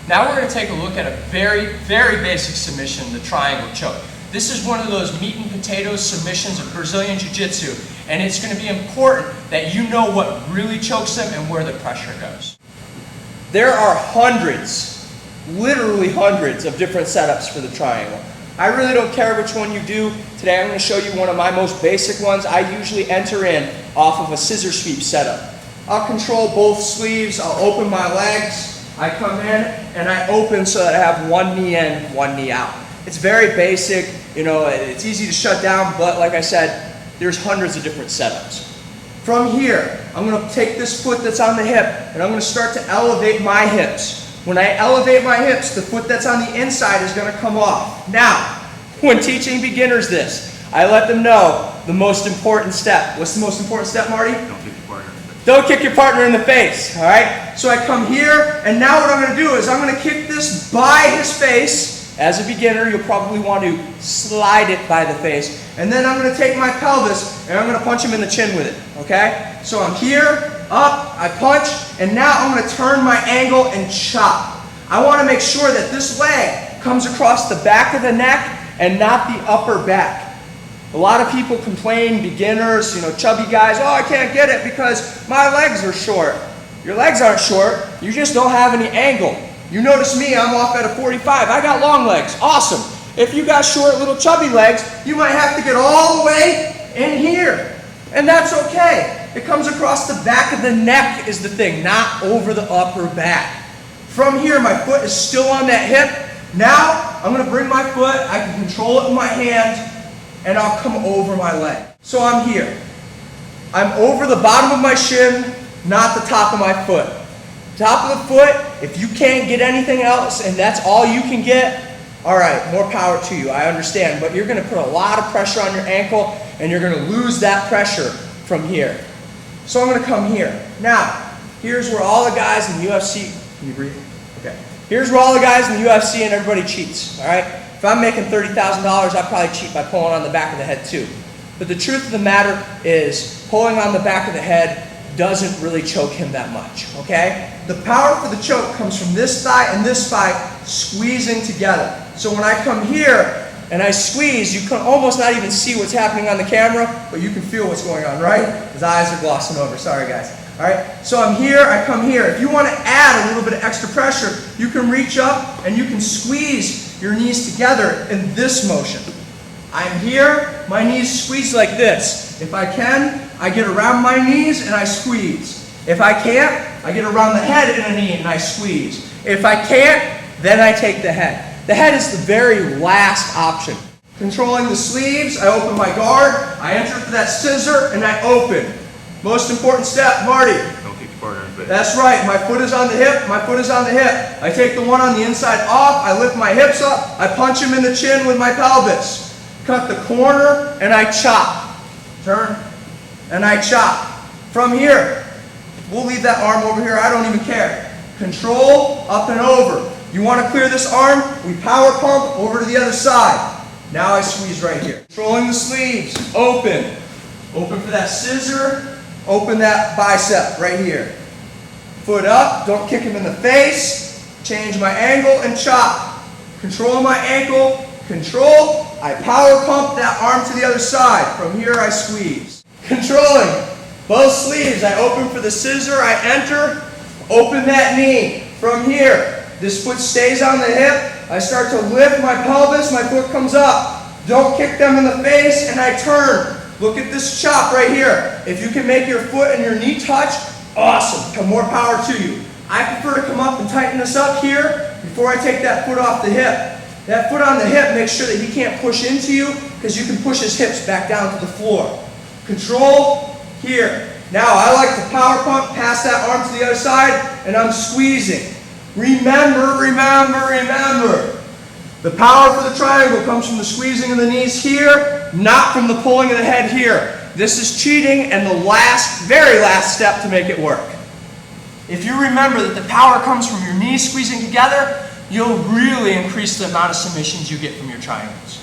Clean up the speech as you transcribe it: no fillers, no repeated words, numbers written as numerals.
Now we're going to take a look at a very, very basic submission, the triangle choke. This is one of those meat and potatoes submissions of Brazilian Jiu-Jitsu, and it's going to be important that you know what really chokes them and where the pressure goes. There are hundreds, literally hundreds of different setups for the triangle. I really don't care which one you do. Today I'm going to show you one of my most basic ones. I usually enter in off of a scissor sweep setup. I'll control both sleeves, I'll open my legs, I come in and I open so that I have one knee in, one knee out. It's very basic, you know, it's easy to shut down, but like I said, there's hundreds of different setups. From here, I'm going to take this foot that's on the hip and I'm going to start to elevate my hips. When I elevate my hips, the foot that's on the inside is going to come off. Now, when teaching beginners this, I let them know the most important step. What's the most important step, Marty? Don't kick your partner in the face, all right? So I come here, and now what I'm going to do is I'm going to kick this by his face. As a beginner, you'll probably want to slide it by the face. And then I'm going to take my pelvis, and I'm going to punch him in the chin with it, okay? So I'm here, up, I punch, and now I'm going to turn my angle and chop. I want to make sure that this leg comes across the back of the neck and not the upper back. A lot of people complain, beginners, you know, chubby guys, oh, I can't get it because my legs are short. Your legs aren't short, you just don't have any angle. You notice me, I'm off at a 45. I got long legs, awesome. If you got short little chubby legs, you might have to get all the way in here. And that's okay. It comes across the back of the neck is the thing, not over the upper back. From here, my foot is still on that hip. Now, I'm going to bring my foot, I can control it with my hand, and I'll come over my leg. So I'm here. I'm over the bottom of my shin, not the top of my foot. Top of the foot, if you can't get anything else and that's all you can get, all right, more power to you, I understand. But you're going to put a lot of pressure on your ankle and you're going to lose that pressure from here. So I'm going to come here. Now, here's where all the guys in the UFC, can you breathe? Okay. Here's where all the guys in the UFC and everybody cheats, all right? If I'm making $30,000, I'd probably cheat by pulling on the back of the head too. But the truth of the matter is, pulling on the back of the head doesn't really choke him that much, okay? The power for the choke comes from this thigh and this thigh squeezing together. So when I come here and I squeeze, you can almost not even see what's happening on the camera, but you can feel what's going on, right? His eyes are glossing over, sorry guys. All right, so I'm here, I come here. If you want to add a little bit of extra pressure, you can reach up and you can squeeze your knees together in this motion. I'm here, my knees squeeze like this. If I can, I get around my knees and I squeeze. If I can't, I get around the head in a knee and I squeeze. If I can't, then I take the head. The head is the very last option. Controlling the sleeves, I open my guard, I enter for that scissor, and I open. Most important step, Marty. Don't kick your partner in the face. That's right. My foot is on the hip. My foot is on the hip. I take the one on the inside off. I lift my hips up. I punch him in the chin with my pelvis. Cut the corner and I chop. Turn and I chop. From here, we'll leave that arm over here. I don't even care. Control, up and over. You want to clear this arm? We power pump over to the other side. Now I squeeze right here. Controlling the sleeves. Open. Open for that scissor. Open that bicep right here. Foot up, don't kick him in the face. Change my angle and chop. Control my ankle, control. I power pump that arm to the other side. From here I squeeze. Controlling both sleeves. I open for the scissor, I enter, open that knee. From here, this foot stays on the hip. I start to lift my pelvis, my foot comes up. Don't kick them in the face and I turn. Look at this chop right here. If you can make your foot and your knee touch, awesome. More power to you. I prefer to come up and tighten this up here before I take that foot off the hip. That foot on the hip, make sure that he can't push into you because you can push his hips back down to the floor. Control here. Now I like to power pump, pass that arm to the other side, and I'm squeezing. Remember, remember, remember. The power for the triangle comes from the squeezing of the knees here, not from the pulling of the head here. This is cheating and the last, very last step to make it work. If you remember that the power comes from your knees squeezing together, you'll really increase the amount of submissions you get from your triangles.